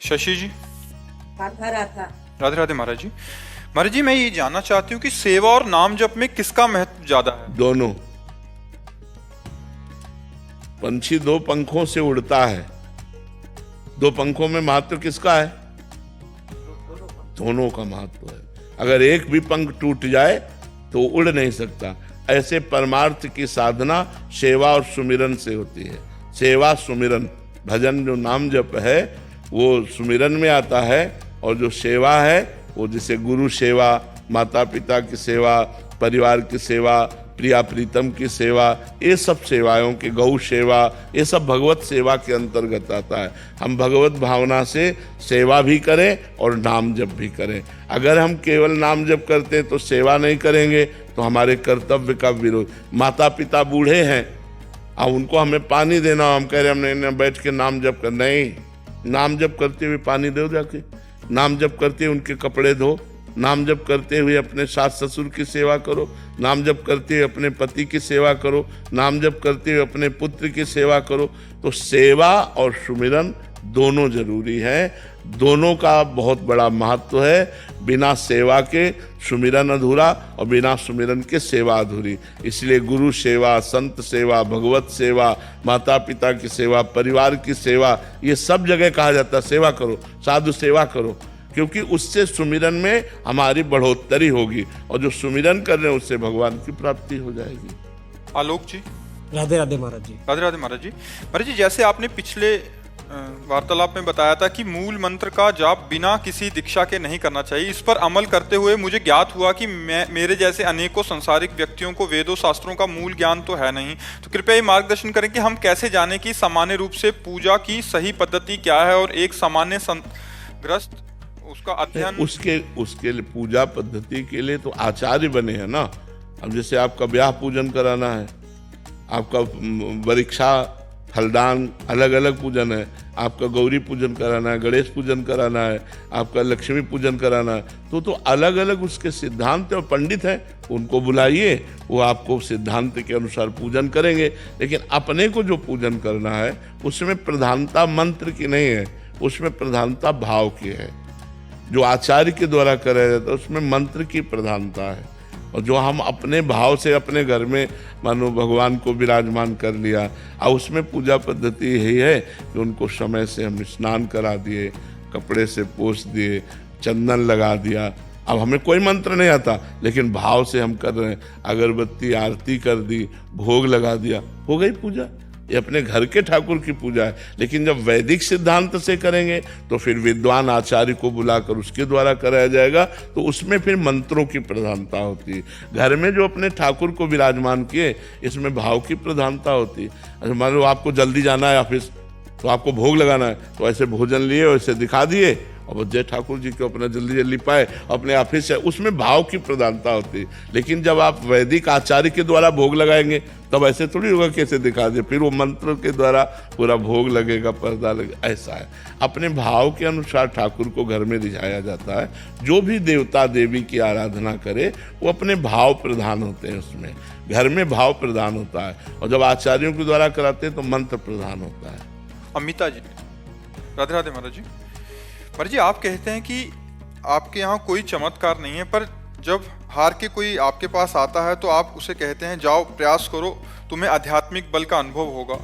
शशि जी। राधा राधा। राधे राधे महाराज जी। महाराज जी, मैं ये जानना चाहती हूँ कि सेवा और नाम जप में किसका महत्व ज्यादा है? दोनों। पंछी दो पंखों से उड़ता है, दो पंखों में महत्व किसका है? दोनों का महत्व है। अगर एक भी पंख टूट जाए तो उड़ नहीं सकता। ऐसे परमार्थ की साधना सेवा और सुमिरन से होती है। सेवा सुमिरन, भजन जो नाम जप है वो सुमिरन में आता है, और जो सेवा है वो जैसे गुरु सेवा, माता पिता की सेवा, परिवार की सेवा, प्रिया प्रीतम की सेवा, ये सब सेवाओं की, गौ सेवा, ये सब भगवत सेवा के अंतर्गत आता है। हम भगवत भावना से सेवा भी करें और नाम जप भी करें। अगर हम केवल नाम जप करते हैं तो सेवा नहीं करेंगे तो हमारे कर्तव्य का विरोध। माता पिता बूढ़े हैं, अब उनको हमें पानी देना, हम कह रहे हमने बैठ के नाम जप कर, नहीं, नाम जप करते हुए पानी दो, जाके नाम जप करते हुए उनके कपड़े धो, नाम जप करते हुए अपने सास ससुर की सेवा करो, नाम जप करते हुए अपने पति की सेवा करो, नाम जप करते हुए अपने पुत्र की सेवा करो। तो सेवा और सुमिरन दोनों जरूरी है, दोनों का बहुत बड़ा महत्व है। बिना सेवा के सुमिरन अधूरा और बिना सुमिरन के सेवा अधूरी। इसलिए गुरु सेवा, संत सेवा, भगवत सेवा, माता पिता की सेवा, परिवार की सेवा, ये सब जगह कहा जाता है सेवा करो, साधु सेवा करो, क्योंकि उससे सुमिरन में हमारी बढ़ोतरी होगी, और जो सुमिरन कर रहे हैं उससे भगवान की प्राप्ति हो जाएगी। आलोक जी। राधे राधे महाराज जी। राधे राधे महाराज जी। महाराज जी, जैसे आपने पिछले वार्तालाप में बताया था कि मूल मंत्र का जाप बिना किसी दीक्षा के नहीं करना चाहिए, इस पर अमल करते हुए मुझे ज्ञात हुआ कि मेरे जैसे अनेकों संसारिक व्यक्तियों को वेदों शास्त्रों का मूल ज्ञान तो है नहीं। तो कृपया ये मार्गदर्शन करें कि हम कैसे जानें कि सामान्य रूप से पूजा की सही पद्धति क्या है, और एक सामान्य ग्रस्त उसका अध्ययन। उसके लिए पूजा पद्धति के लिए तो आचार्य बने हैं ना। अब जैसे आपका ब्याह पूजन कराना है, आपका वृक्षा फलदान अलग अलग पूजन है, आपका गौरी पूजन कराना है, गणेश पूजन कराना है, आपका लक्ष्मी पूजन कराना है, तो अलग अलग उसके सिद्धांत और पंडित हैं, उनको बुलाइए, वो आपको सिद्धांत के अनुसार पूजन करेंगे। लेकिन अपने को जो पूजन करना है उसमें प्रधानता मंत्र की नहीं है, उसमें प्रधानता भाव की है। जो आचार्य के द्वारा कराया जाता है उसमें मंत्र की प्रधानता है, और जो हम अपने भाव से अपने घर में मानो भगवान को विराजमान कर लिया, और उसमें पूजा पद्धति यही है कि उनको समय से हम स्नान करा दिए, कपड़े से पोंछ दिए, चंदन लगा दिया। अब हमें कोई मंत्र नहीं आता, लेकिन भाव से हम कर रहे हैं, अगरबत्ती आरती कर दी, भोग लगा दिया, हो गई पूजा। ये अपने घर के ठाकुर की पूजा है। लेकिन जब वैदिक सिद्धांत से करेंगे तो फिर विद्वान आचार्य को बुलाकर उसके द्वारा कराया जाएगा, तो उसमें फिर मंत्रों की प्रधानता होती है। घर में जो अपने ठाकुर को विराजमान किए, इसमें भाव की प्रधानता होती है। अच्छा, मान लो आपको जल्दी जाना है ऑफिस, तो आपको भोग लगाना है, तो ऐसे भोजन लिए, वैसे दिखा दिए, और जय ठाकुर जी को अपना जल्दी जल्दी पाए अपने ऑफिस से, उसमें भाव की प्रधानता होती है। लेकिन जब आप वैदिक आचार्य के द्वारा भोग लगाएंगे तब ऐसे थोड़ी होगा कैसे दिखा दे, फिर वो मंत्र के द्वारा पूरा भोग लगेगा, पर्दा लगेगा, ऐसा है। अपने भाव के अनुसार ठाकुर को घर में रिझाया जाता है। जो भी देवता देवी की आराधना करे वो अपने भाव प्रधान होते हैं, उसमें घर में भाव प्रधान होता है, और जब आचार्यों के द्वारा कराते हैं तो मंत्र प्रधान होता है। अमिता जी। राधे राधे महाराज जी। महाराज जी, आप कहते हैं कि आपके यहाँ कोई चमत्कार नहीं है, पर जब हार के कोई आपके पास आता है तो आप उसे कहते हैं जाओ प्रयास करो, तुम्हें आध्यात्मिक बल का अनुभव होगा।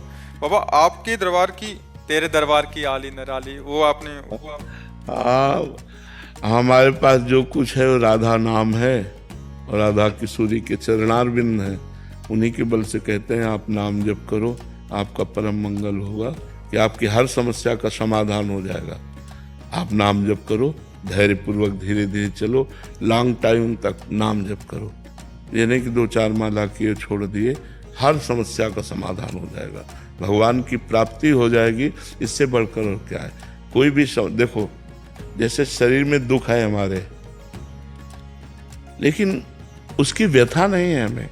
बाबा, आपके दरबार की, तेरे दरबार की आली नराली, वो आपने हमारे पास जो कुछ है वो राधा नाम है, और राधा किशोरी के चरणारविंद हैं, उन्हीं के बल से कहते हैं आप नाम जप करो, आपका परम मंगल होगा, कि आपकी हर समस्या का समाधान हो जाएगा। आप नाम जप करो, धैर्यपूर्वक धीरे धीरे चलो, लॉन्ग टाइम तक नाम जप करो। ये नहीं कि 2-4 माला किए छोड़ दिए, हर समस्या का समाधान हो जाएगा, भगवान की प्राप्ति हो जाएगी। इससे बढ़कर और क्या है? कोई भी देखो, जैसे शरीर में दुख है हमारे, लेकिन उसकी व्यथा नहीं है, हमें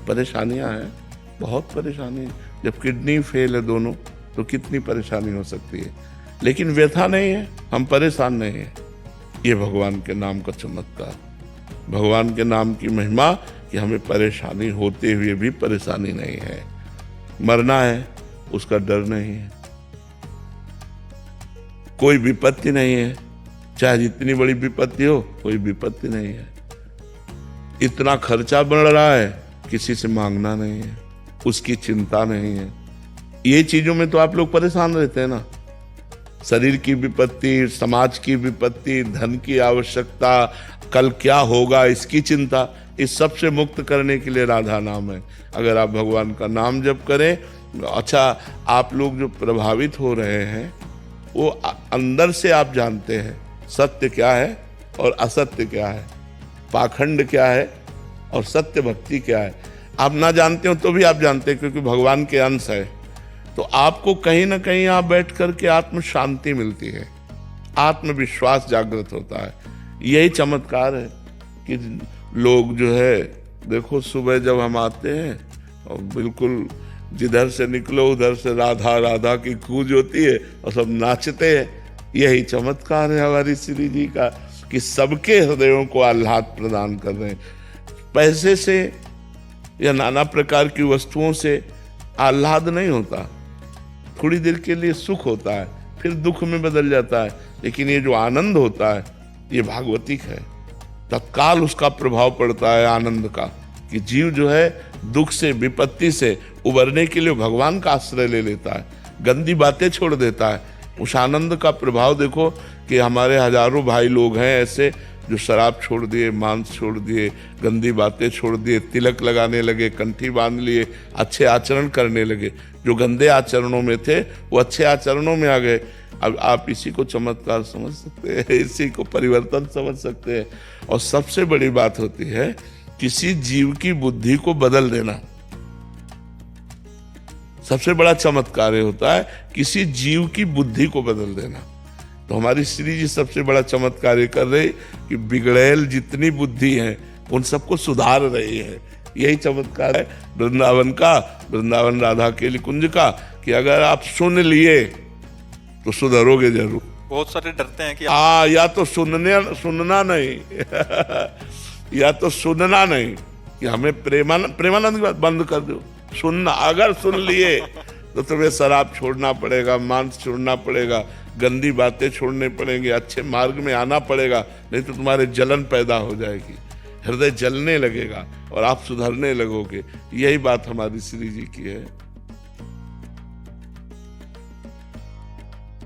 परेशानियां हैं, बहुत परेशानी है। जब किडनी फेल है दोनों, तो कितनी परेशानी हो सकती है, लेकिन व्यथा नहीं है, हम परेशान नहीं है। ये भगवान के नाम का चमत्कार, भगवान के नाम की महिमा, कि हमें परेशानी होते हुए भी परेशानी नहीं है। मरना है उसका डर नहीं है, कोई विपत्ति नहीं है, चाहे जितनी बड़ी विपत्ति हो, कोई विपत्ति नहीं है। इतना खर्चा बढ़ रहा है, किसी से मांगना नहीं है, उसकी चिंता नहीं है। ये चीजों में तो आप लोग परेशान रहते हैं ना, शरीर की विपत्ति, समाज की विपत्ति, धन की आवश्यकता, कल क्या होगा इसकी चिंता, इस सब से मुक्त करने के लिए राधा नाम है। अगर आप भगवान का नाम जप करें, अच्छा, आप लोग जो प्रभावित हो रहे हैं वो अंदर से आप जानते हैं सत्य क्या है और असत्य क्या है, पाखंड क्या है और सत्य भक्ति क्या है। आप ना जानते हो तो भी आप जानते हैं, क्योंकि भगवान के अंश है। तो आपको कहीं ना कहीं आप बैठ करके आत्म शांति मिलती है, आत्मविश्वास जागृत होता है। यही चमत्कार है कि लोग जो है, देखो सुबह जब हम आते हैं और बिल्कुल जिधर से निकलो उधर से राधा राधा की गूंज होती है और सब नाचते हैं। यही चमत्कार है हमारी श्री जी का कि सबके हृदयों को आह्लाद प्रदान कर रहे हैं। पैसे से या नाना प्रकार की वस्तुओं से आह्लाद नहीं होता, थोड़ी देर के लिए सुख होता है, फिर दुख में बदल जाता है। लेकिन ये जो आनंद होता है ये भागवतिक है, तत्काल उसका प्रभाव पड़ता है आनंद का, कि जीव जो है दुख से, विपत्ति से उबरने के लिए भगवान का आश्रय ले लेता है, गंदी बातें छोड़ देता है। उस आनंद का प्रभाव देखो कि हमारे हजारों भाई लोग हैं ऐसे जो शराब छोड़ दिए, मांस छोड़ दिए, गंदी बातें छोड़ दिए, तिलक लगाने लगे, कंठी बांध लिए, अच्छे आचरण करने लगे। जो गंदे आचरणों में थे वो अच्छे आचरणों में आ गए। अब आप इसी को चमत्कार समझ सकते हैं, इसी को परिवर्तन समझ सकते हैं। और सबसे बड़ी बात होती है किसी जीव की बुद्धि को बदल देना, सबसे बड़ा चमत्कार होता है किसी जीव की बुद्धि को बदल देना। तो हमारी श्री जी सबसे बड़ा चमत्कार कर रही कि बिगड़ैल जितनी बुद्धि है उन सबको सुधार रही है। यही चमत्कार है वृंदावन का, वृंदावन राधा के कुंज का, कि अगर आप सुन लिए तो सुधरोगे जरूर। बहुत सारे डरते हैं कि या तो सुनना नहीं या तो सुनना नहीं, कि हमें प्रेमानंद की बात बंद कर दो, सुनना। अगर सुन लिए तो तुम्हें शराब छोड़ना पड़ेगा, मांस छोड़ना पड़ेगा, गंदी बातें छोड़ने पड़ेंगे, अच्छे मार्ग में आना पड़ेगा, नहीं तो तुम्हारे जलन पैदा हो जाएगी, हृदय जलने लगेगा और आप सुधरने लगोगे। यही बात हमारी श्री जी की है।